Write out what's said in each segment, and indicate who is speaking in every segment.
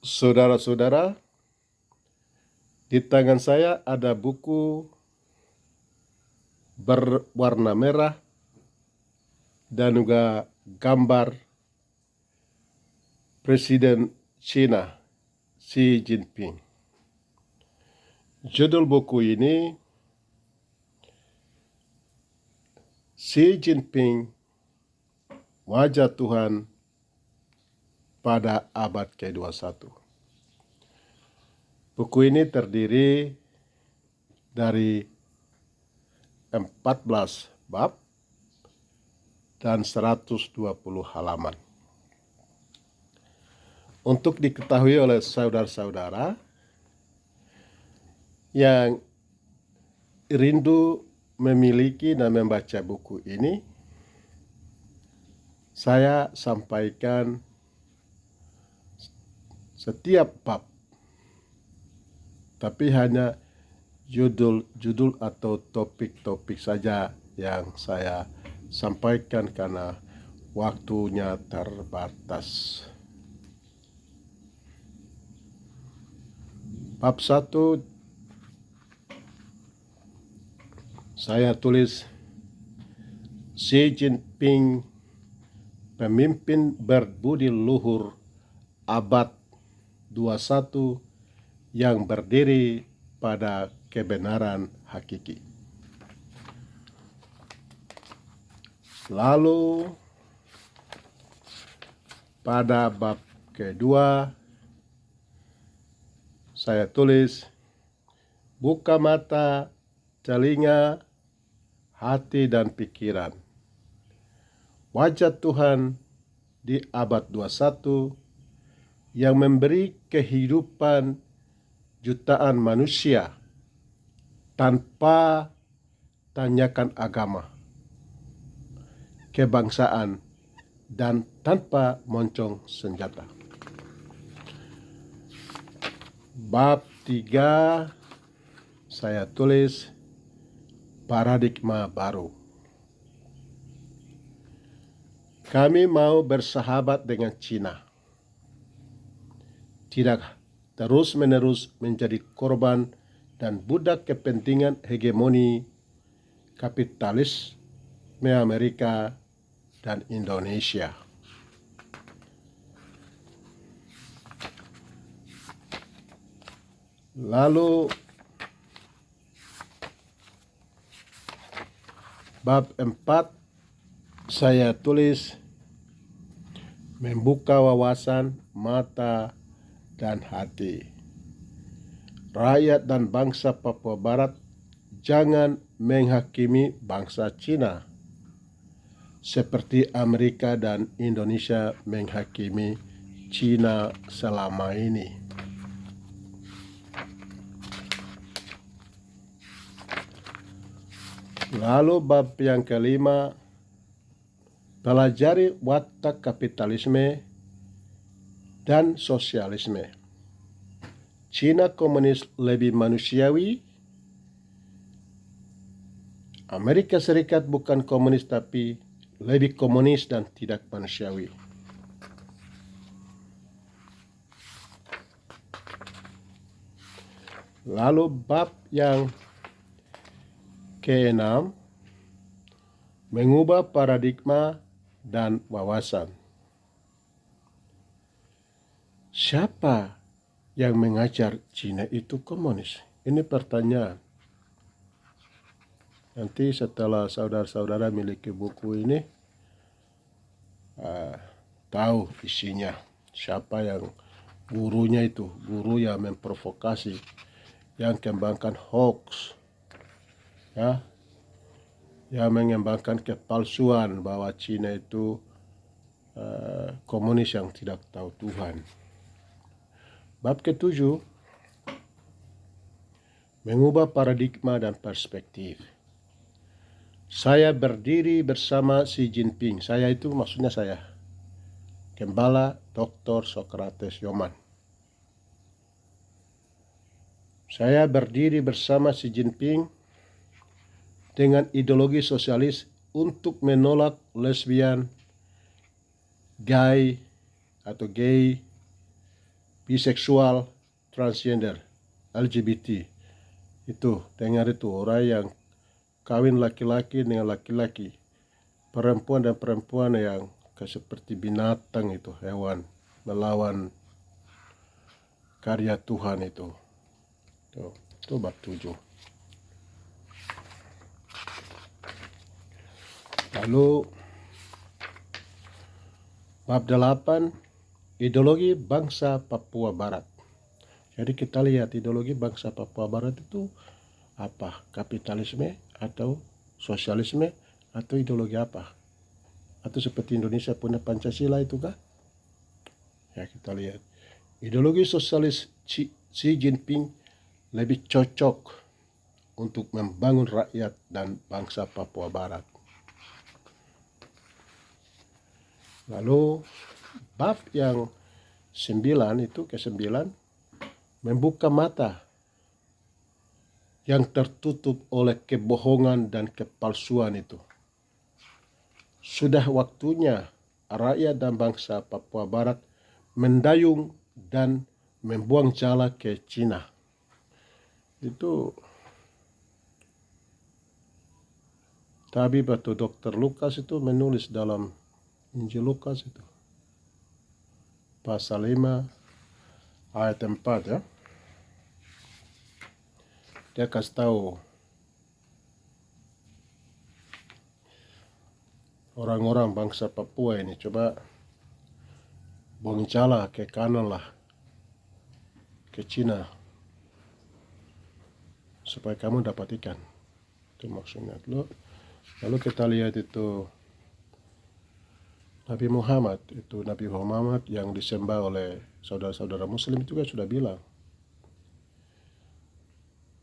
Speaker 1: Saudara-saudara, di tangan saya ada buku berwarna merah dan juga gambar Presiden China Xi Jinping. Judul buku ini Xi Jinping, Wajah Tuhan pada abad ke-21. Buku ini terdiri dari 14 bab dan 120 halaman. Untuk diketahui oleh saudara-saudara yang rindu memiliki dan membaca buku ini, saya sampaikan setiap bab, tapi hanya judul-judul atau topik-topik saja yang saya sampaikan karena waktunya terbatas. Bab 1 saya tulis Xi Jinping, pemimpin berbudi luhur abad 21 yang berdiri pada kebenaran hakiki. Lalu pada bab kedua saya tulis buka mata, telinga, hati dan pikiran. Wajah Tuhan di abad 21 yang memberi kehidupan jutaan manusia tanpa tanyakan agama, kebangsaan, dan tanpa moncong senjata. Bab 3 saya tulis paradigma baru. Kami mau bersahabat dengan Cina, tidak terus-menerus menjadi korban dan budak kepentingan hegemoni kapitalis Amerika dan Indonesia. Lalu bab 4 saya tulis membuka wawasan, mata, dan hati. Rakyat dan bangsa Papua Barat jangan menghakimi bangsa Cina seperti Amerika dan Indonesia menghakimi Cina selama ini. Lalu bab yang kelima, pelajari watak kapitalisme dan sosialisme. Cina komunis lebih manusiawi. Amerika Serikat bukan komunis tapi lebih komunis dan tidak manusiawi. Lalu bab yang ke-6, mengubah paradigma dan wawasan. Siapa yang mengajar Cina itu komunis? Ini pertanyaan. Nanti setelah saudara-saudara miliki buku ini, tahu isinya. Siapa yang gurunya itu, guru yang memprovokasi, yang kembangkan hoax, ya, yang mengembangkan kepalsuan bahwa Cina itu komunis yang tidak tahu Tuhan. Bab ke-7, mengubah paradigma dan perspektif. Saya berdiri bersama Xi Jinping. Saya itu maksudnya saya, Gembala Dr. Socrates Yoman. Saya berdiri bersama Xi Jinping dengan ideologi sosialis untuk menolak lesbian, gay, biseksual, transgender, LGBT. Itu, dengar itu, orang yang kawin laki-laki dengan laki-laki, perempuan dan perempuan yang seperti binatang itu, hewan, melawan karya Tuhan itu. Itu bab 7. Lalu bab 8, ideologi bangsa Papua Barat. Jadi kita lihat ideologi bangsa Papua Barat itu apa? Kapitalisme atau sosialisme atau ideologi apa? Atau seperti Indonesia punya Pancasila itu kah? Ya, kita lihat. Ideologi sosialis Xi Jinping lebih cocok untuk membangun rakyat dan bangsa Papua Barat. Lalu bab yang 9 itu ke-9, membuka mata yang tertutup oleh kebohongan dan kepalsuan itu. Sudah waktunya rakyat dan bangsa Papua Barat mendayung dan membuang jala ke Cina. Itu tabib atau Dr. Lukas itu menulis dalam Injil Lukas itu pasal 5 ayat 4 ya. Dia kasih tahu orang-orang bangsa Papua ini, coba buang jala ke kanan lah, ke Cina, supaya kamu dapat ikan. Itu maksudnya. Lalu kita lihat itu Nabi Muhammad yang disembah oleh saudara-saudara Muslim juga sudah bilang,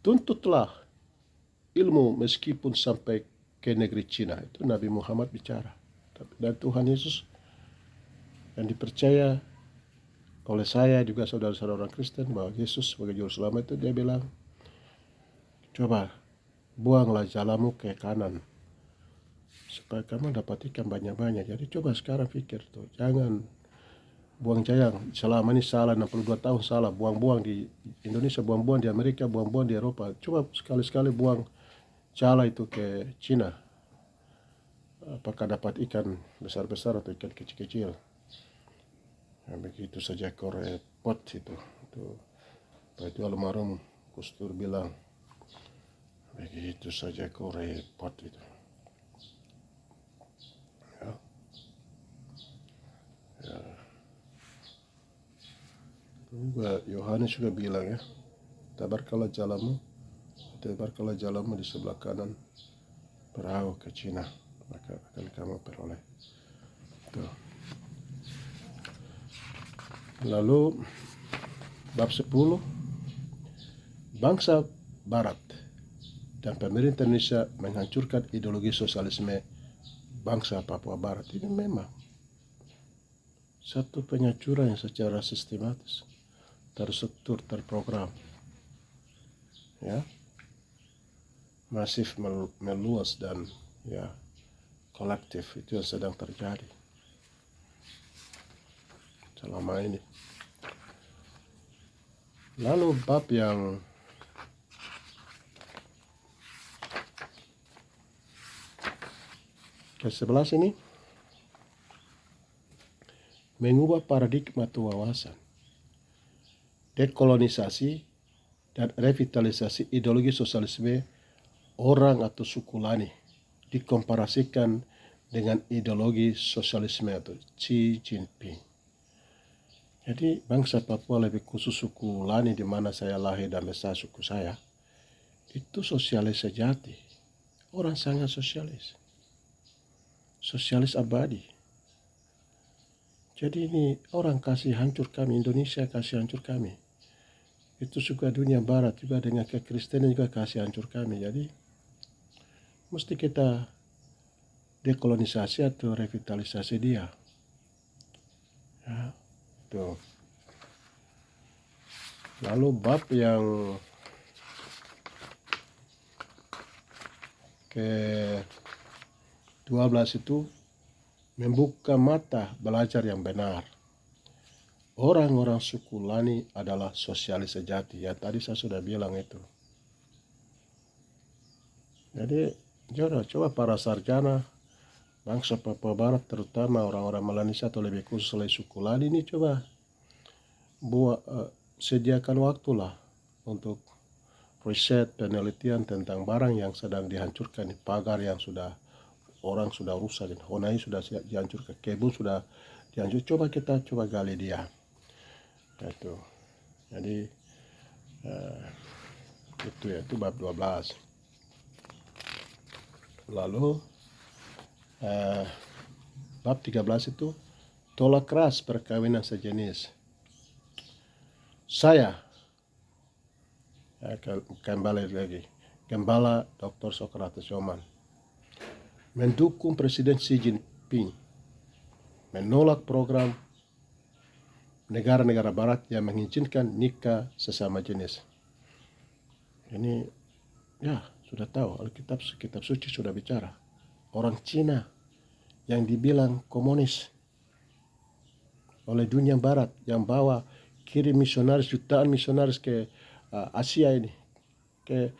Speaker 1: tuntutlah ilmu meskipun sampai ke negeri Cina. Itu Nabi Muhammad bicara. Dan Tuhan Yesus yang dipercaya oleh saya juga saudara-saudara orang Kristen bahwa Yesus sebagai juru selamat itu dia bilang, coba buanglah jalamu ke kanan supaya kamu dapat ikan banyak-banyak. Jadi coba sekarang pikir tuh, jangan buang jayang. Selama ini salah, 62 tahun salah, buang-buang di Indonesia, buang-buang di Amerika, buang-buang di Eropa. Coba sekali-sekali buang jala itu ke Cina. Apakah dapat ikan besar-besar atau ikan kecil-kecil? Nah, begitu saja kau repot itu. Itu almarhum Gus Dur bilang, begitu saja kau repot itu. Ya. Juga Yohanes juga bilang ya, tabarkanlah jalanmu di sebelah kanan perahu ke Cina, maka akan kamu peroleh. Tuh. Lalu bab 10, bangsa Barat dan pemerintah Indonesia menghancurkan ideologi sosialisme bangsa Papua Barat. Ini memang satu penghancuran yang secara sistematis, terstruktur, terprogram, ya, masif, meluas dan ya kolektif. Itu yang sedang terjadi selama ini. Lalu bab yang ke-11 ini mengubah paradigma atau wawasan, dekolonisasi dan revitalisasi ideologi sosialisme orang atau suku Lani dikomparasikan dengan ideologi sosialisme atau Xi Jinping. Jadi bangsa Papua, lebih khusus suku Lani di mana saya lahir dan besar, suku saya, itu sosialis sejati. Orang sangat sosialis. Sosialis abadi. Jadi ini orang kasih hancur kami, Indonesia kasih hancur kami. Itu suka dunia barat juga dengan kekristenan juga kasih hancur kami. Jadi mesti kita dekolonisasi atau revitalisasi dia. Ya, tuh. Lalu bab yang ke-12 itu membuka mata belajar yang benar. orang-orang suku Lani adalah sosialis sejati. Ya tadi saya sudah bilang itu. Jadi coba para sarjana bangsa Papua Barat, terutama orang-orang Melanesa atau lebih khusus oleh suku Lani ini, coba sediakan waktulah untuk riset penelitian tentang barang yang sedang dihancurkan, pagar yang orang sudah rusak, Honai sudah dihancurkan, kebun sudah dihancurkan. Kita coba gali dia. Itu. Jadi itu bab 12. Lalu bab 13 itu tolak keras perkawinan sejenis. Saya kembali lagi, Gembala Dr. Socrates Oman, mendukung Presiden Xi Jinping menolak program negara-negara barat yang mengizinkan nikah sesama jenis. Ini ya sudah tahu, Alkitab, kitab suci sudah bicara. Orang Cina yang dibilang komunis oleh dunia barat, yang bawa kirim misionaris, jutaan misionaris ke Asia ini, ke